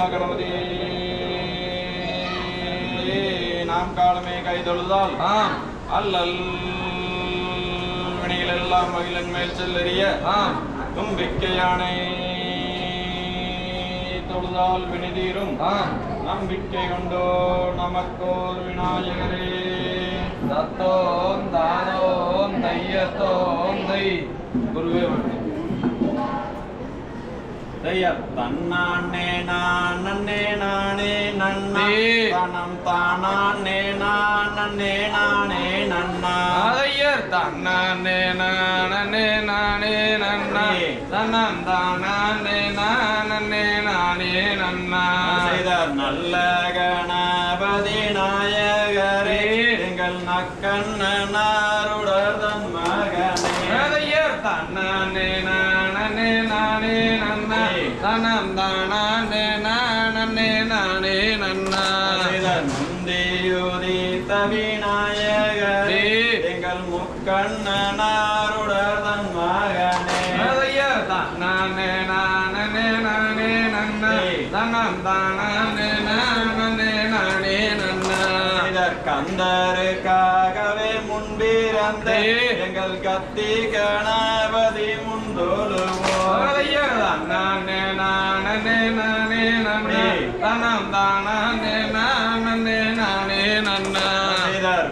நல்ல கணபதி நாம் காலமே கை தொழுதால் அல்லல் வினைகள் எல்லாம் மகிழன் மேல் செல்லறிய தும்பிக்கையானை தொழுதால் வினைதீரும் நம்பிக்கை கொண்டோ நமக்கோர் விநாயகரே தத்தோம் தானோம் தையத்தோம் தை குருவே தன்னானே நானே நானே நன்னே தனம் தானே நானே நானே நன்னா ஐயர் தன்னானே நானே நானே நன்னா தனம் தானே நானே நானே நன்னா செய்தார் நல்ல கணபதி நாயகரே எங்கள் நக்கண்ணனாருடர் தன் மகனே ஐயர் தன்னானே நானே நானே நன்னா தனம் தானே நானே நானே நன்னா நந்தியுதித்த விநாயகரே எங்கள் முக்கண்ணனாருடர் தன் மகனே தானே நானே நானே நன்னா தனம் தானே நானே நானே நன்னா கந்தருக்காகவே முன்பிறந்த எங்கள் கத்தி கணபதி நானே நானே நானே நன்னா தனம் தானே நானே நானே நன்னா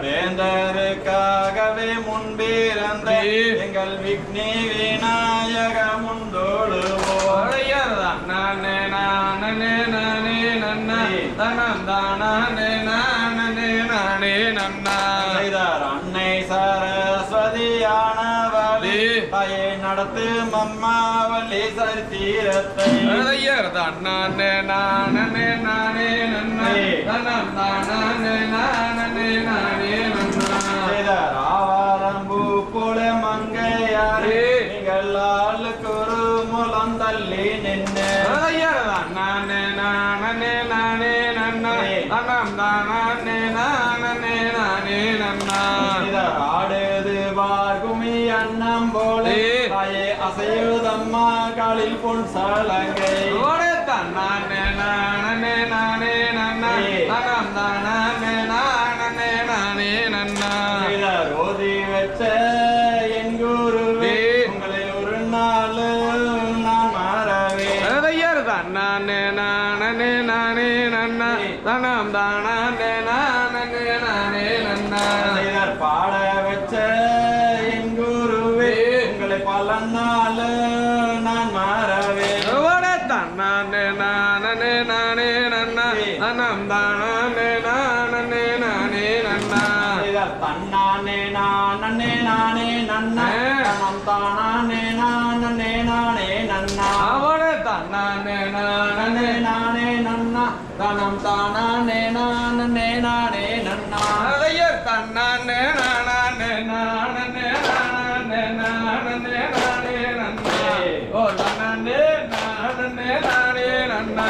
வேந்தருக்காகவே முன்பிறந்த எங்கள் விக்னி விநாயக முந்தோழுவோம் நானே நானே நானே நன்னா தனம் தானே நானே நானே நன்னா அன்னை சரஸ்வதியானவளே தாயை நடத்து மம்மாவளி சரித்திரத்தை நானே நானே நானே நன்னா தனம் தானே நானே நானே நன்னா ஆவாரம்பூ போல மங்கையாரே நீங்கள் ஆளுக்கு ஒரு முலம் தள்ளி நின்று நானே நானே நானே நன்னா தனம் தானே நானே நானே நன்னா ஆடுது பார்குமி அண்ணம் போலே தாயே அசையுதம்மா காலில் பொன் சலங்கை நானே நானே நானே நன்னா தனம் தானே நானே நானே நன்னா ஓதி வச்ச என் குருவே உங்களை ஒரு நாள் நான் மாறவே நானே நானே நானே நன்னா தனம் தானே நானே நானே நன்னா பாட வச்ச என் குருவே உங்களை பல நாள் நான் மாறவே நானே நானே நானே நன்னா தனம் தானே நானே நானே நன்னா தன்னானே நானே நானே நன்னா தனம் தானே நானே நானே நன்னா தன்னானே நானே நானே நன்னா தனம் தானே நானே நானே நன்னா தன்னானே நானே நானே நானே நானே நானே நன்னா ஓ நானே நானே நானே நன்னா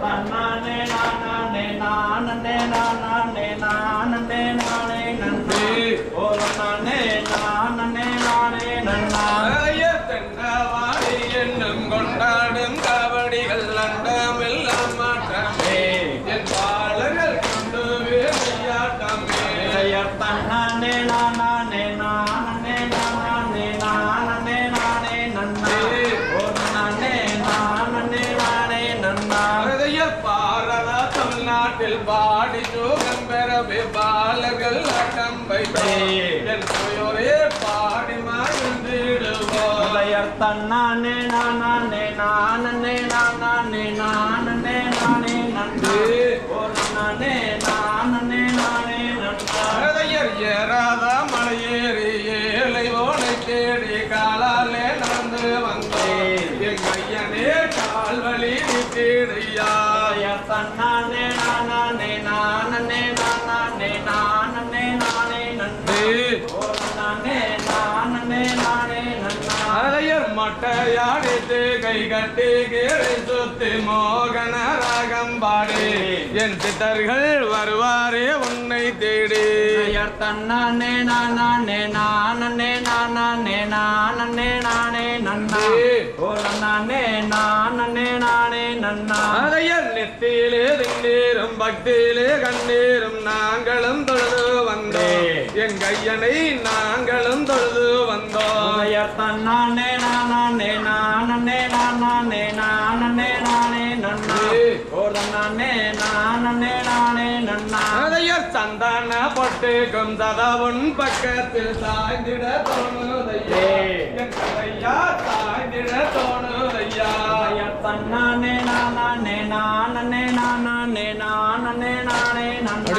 தன்னானே நானே நானே நானே நானே நானே நன்னா ஓ நானே நானே நானே நன்னா தென்னவாடி என்னும் கொண்டாடும் கபடிகள் அண்டமெல்லாம் மாற்றமே என் பாடல்கள் கொண்டு வேலையாட்டமே தன்னானே நானே நானே நானே நானே நானே நன்னா ஓ நானே நானே நானே நன்னா பாரத தமிழ்நாட்டில் பாடி ஜோகம் பெறவே பாலர்கள் ஆட்டம் வைத்தே என் போயோரே பாடி மகிழ்ந்திடுவோம் தன்னானே நானே நானே நானே நானே நானே நன்று ஒரு நானே நானே நானே நன்றார் ஏறாத மலையேறி ஏழை ஓனை தேடி காலாலே நடந்து வந்தேன் என் மையனே கால்வழி தேடியா தன்னானே நானே நானே நானே நானே நானே நன்று ஒரு நானே நானே நானே நன்னா மொட்டையாடித்து கை கட்டி கீழே சுத்தி மோகன ராகம் பாடி என் சித்தர்கள் வருவாரே உன்னை தேடி தன்னானே நானே நானே நானே நானே நானே நன்னா நானே நானே நானே நன்னா அதையர் நெத்தியிலே திண்ணீரும் பக்தியிலே கண்ணீரும் நாங்களும் தொழுது வந்தோம் எங்க ஐயனை நாங்களும் தொழுது வந்தோம் தன்னானே நானே நானே நானே நானே நானே நன்னா நானே நானே நானே நன்னா அதையர் சந்தான பொட்டுக்கும் சதா உன் பக்கத்தில் சாய்ந்திட தோணுதையா என் ஐயா சாய்ந்திட தோணுதையா தன்னானே நானே நானே நானே நானே நானே நன்னா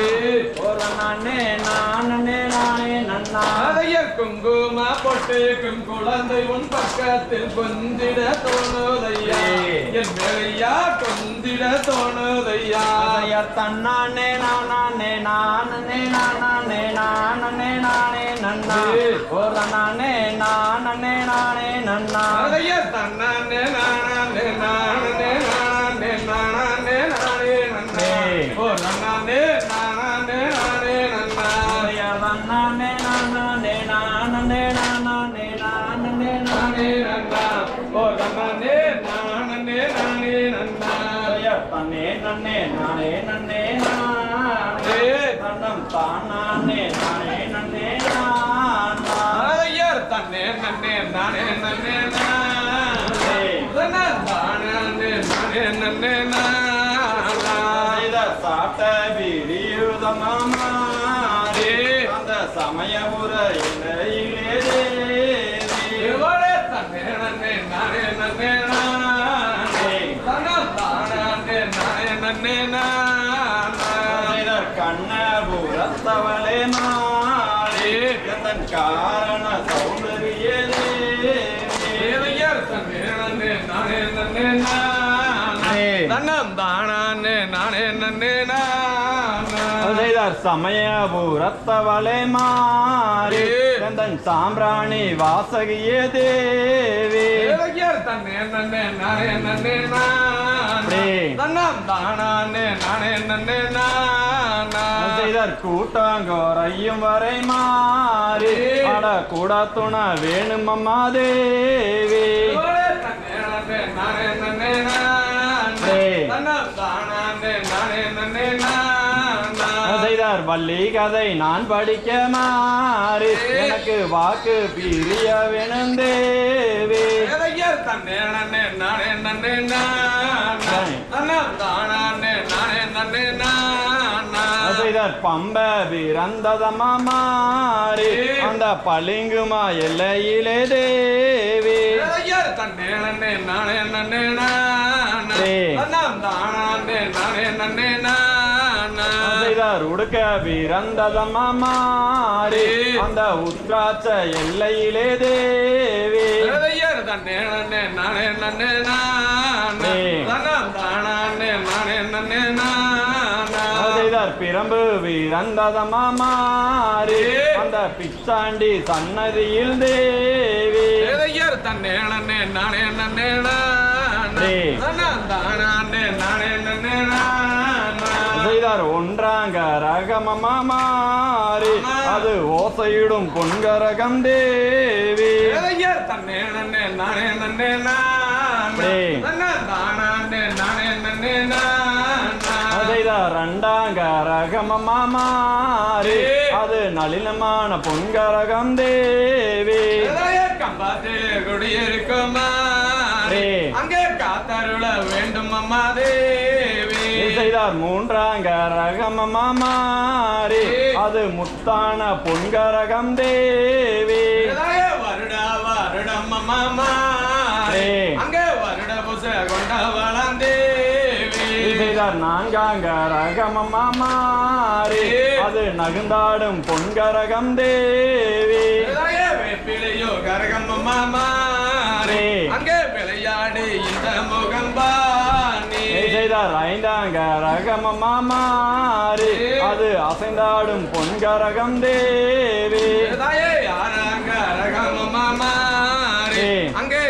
நானே நானே நானே நன்னா அதையர் குங்கும பொட்டுக்கும் குழந்தை உன் பக்கத்தில் கொஞ்சிட தோணுதையா என் ஐயா கொஞ்சிட தோணுதையா தன்னானே நானே நானே நானே நானே நானே நன்னா நானே நானே நானே நன்னா அதையர் தன்னானே நானே நானே நானே நானே நானே நன்னே ஓ நன்னானே நானே நானே நன்னா தன்னானே நானே நானே நானே நானே நானே நன்னா ஓ நன்னானே நானே நானே நன்னா தன்னே நன்னே நானே நன்னே நானே தன்னம் தானே நானே நன்னே நானா அதையர் தன்னே நன்னே நானே நன்னே நானே தானே நானே நன்னே நானா சாட்ட விரியுத மாமாரே அந்த சமயபுர இலையிலே இவளே தன்னே நன்னே நானே நன்னே நானே தன்னம் தானே நானே நன்னே நானா கண்ணபுரத்தவளே மாறே எந்தன் காரண சௌந்தரியலே தேவையர் தன்னே நன்னே நானே நன்னே நானே தன்னம் தானே நானே நன்னே நானா சமயபுரத்தவளே மாறே எந்தன் சாம்பிராணி வாசகியே தேவி தேவையர் தன்னே நன்னே நானே நன்னே நானே தன்னம் தானே நானே நன்னே நானா கூட்டாங்கோரையும் வரை மாறி அட கூட துண வேணும் அம்மா தேவி தன்னே நன்னே நானே நன்னே நானே தன்னம் தானே நானே நன்னே நானா செய்தார் வள்ளி கதை நான் படிக்க மாறி எனக்கு வாக்கு பிரிய வேணும் தேவி தேவையர் தன்னே நன்னே நானே நன்னே நானா தன்னம் தானே நானே நன்னே நானா செய்தார் பம்ப பிறந்ததம்மா மாறி அந்த பளிங்குமா எல்லையிலே தேவி தேவையர் தன்னே நன்னே நானே நன்னே நானே தன்னம் தானே நானே நன்னே நானா செய்தார் உடுக்க பிறந்ததம்மா மாறி அந்த உத்ராட்ச எல்லையிலே தேவி தேவையர் தன்னே நன்னே நானே நன்னே நானே தன்னம் தானே நானே நன்னே நானா செய்தார் பிரம்பு பிறந்ததம்மா மாறி அந்த பிச்சாண்டி சன்னதியில் தேவி தேவையர் தன்னே நன்னே நானே நன்னே நானே தன்னம் தானே நானே நன்னே நானா செய்தார் ஒன்றாங்க ரகமம்மா மாறி அது ஓசையிடும் பொன்கரகம் தேவி தேவையர் தன்னே நன்னே நானே நன்னே நானே தன்னம் தானே நானே நன்னே நானா செய்தார் ரெண்டாங்க ரகமம்மா மாறி அது நளினமான பொன்கரகம் தேவி கம்பாத்திலே குடியிருக்குமா அங்கே காத்தருள வேண்டும் அம்மா தேவி செய்தார் மூன்றாங்க ரகமம்மா மாறி அது முத்தான பொன்கரகம் தேவி வருடா வருடம் அம்மா அங்கே வருட புச கொண்ட வளந்தேவி செய்தார் நான்காங்க ரகமம்மா மாறி அது நகுந்தாடும் பொன்கரகம் தேவி வேப்பிலையோ கரகம் அம்மா அங்கே விளையாடி இந்த முகம் பாணி செய்தார் ஐந்தாங்க ரகமம்மா மாறி அது அசைந்தாடும் பொன்கரகம் தேவி ஆறாங்க ரகம் அம்மா அங்கே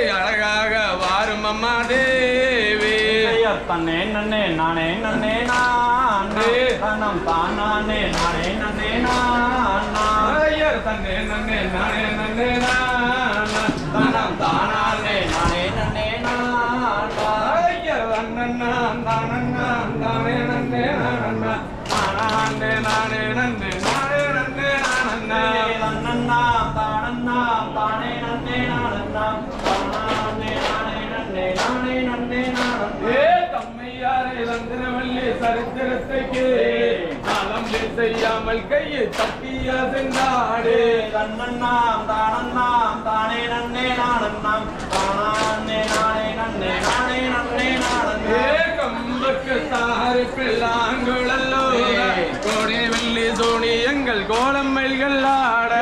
தன்னே நன்னே நானே நன்னே நானே தனம் தானே நானே நன்னே நானா ஐயர் தன்னே நன்னே நானே நன்னே நானா தனம் தானே நானே நன்னே நானா ஐயர் அண்ணன்னா தானன்னா தானே நன்னே நானா நானே நானே நன்னே நானே நன்னே நானா நன்னா தானன்னா தானே நன்னே நானா தானே நானே நன்னே நானே நன்னே நானா ஏ தம்மையாரே சந்திரவல்லி சரித்திரத்தைக்கு காலம் செய்யாமல் கையை தட்டிய சென்றாடே தன்னண்ணாம் தானண்ணாம் தானே நன்னே நானண்ணாம் தானே நானே நன்னே நானே நன்னே நானே ஏ கம்பக்கு தாறு பிள்ளாங்குழல்லோ கோடி வெள்ளி சோனி எங்கள் கோலம்மைகள் ஆட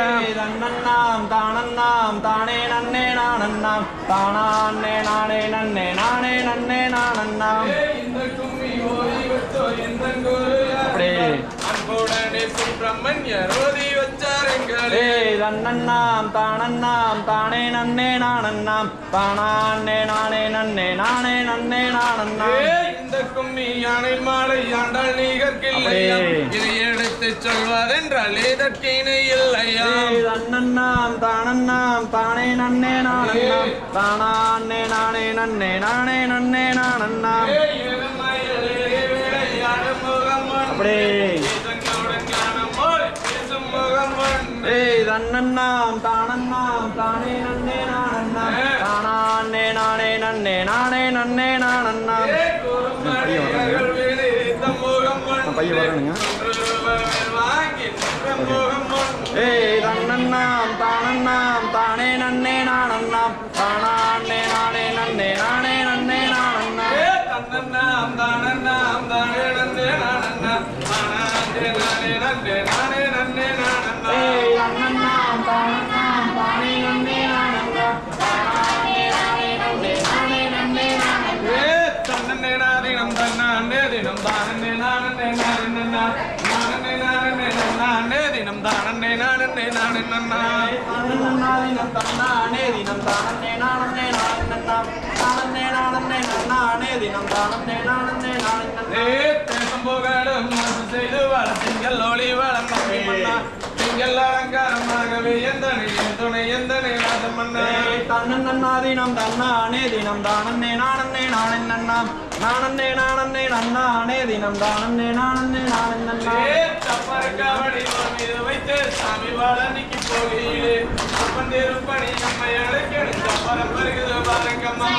தன்னண்ணாம் தானண்ணாம் தானே நன்னே நானண்ணாம் தானே நானே நன்னே நானே நன்னே நானண்ணாம் இந்த கும்மி ஓதி வச்சோ எந்த குரு அன்புடனே சுப்பிரமணியர் ஓதி வச்சாருங்களே தன்னண்ணாம் தானண்ணாம் தானே நன்னே நானண்ணாம் தானே நானே நன்னே நானே நன்னே நானண்ணாம் இந்த கும்மி யானை மாலை ஆண்டாள் நீகற்கில்லையா இதை எடுத்து சொல்வதென்றால் இதற்கு இணை இல்லையா தன்னண்ணாம் தானண்ணாம் தானே நன்னே நானண்ணாம் தானே நானே நன்னே நானே நன்னே நானண்ணாம் தன்னண்ணாம் தானண்ணாம் தானே நன்னே நானண்ணாம் தானே நானே நன்னே நானே நன்னே நானண்ணாம் பையன் வரணுங்க தன்னண்ணாம் தானண்ணாம் தானே நன்னே நானண்ணாம் தானே நானே நன்னே நானே நன்னே நானண்ணாம் தன்னண்ணாம் தானண்ணாம் தானே நன்னே நானண்ணாம் தானே நானே நன்னே நானே நன்னே நானண்ணாம் தன்னண்ணாம் தானண்ணாம் தானே நன்னே நானண்ணாம் தானே நானே நன்னே நானே நன்னே நானண்ணாம் தன்னே நாதினம் தன்னே தினம் தானே நானே நானே நானே நானே நானே தினம் தானே நானே நானே தன்னண்ணாதினம் தன்னானே தினம் தானே நானே நானண்ணாம் தானே நானே நன்னானே தினம் தானே நானே நானே தேசம் புகழும் மனசு செய்து வள திங்கள் ஒளி வளம் மன்னா திங்கள் அலங்காரமாகவே எந்தனை துணை எந்தனை ராஜமன்னா தன்னண்ணாதினம் தன்னானே தினம் தானே நானே நானே நன்னாம் நானே நானே நன்னானே தினம் தானே நானே நானே நன்னாம் தப்பறக்காவடி மீது வைத்து சாமி வாழனிக்கு போகையிலே அப்பன் திருப்பணி அம்மை அழைக்கணும் தப்பரம் வருகிறது பாருங்கம்மா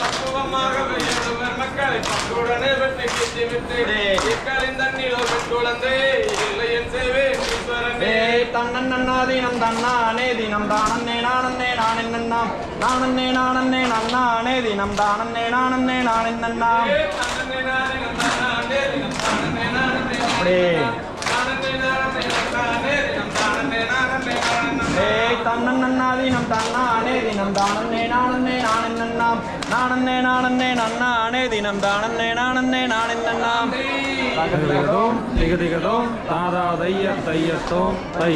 பக்குவமாக வெய்யடுவர் மக்களை பங்குடனே வெற்றி கிட்டி விட்டு இக்காலின் தண்ணீரோ பெண் குழந்தை இல்லை என் சேவை ஈஸ்வரனே தன்னண்ணாதினம் தன்னானே தினம் தானே நானே நானே நன்னாம் நானே நானே நன்னானே தினம் தானே நானே நானே நன்னாம் தன்னண்ணாதினம் தன்னானே தினம் தானே நானே நானே நன்னாம் நானே நானே நன்னானே தினம் தானே நானே நானே நன்னாம் திகதிகதோம் தாதா தைய தையத்தோம் தை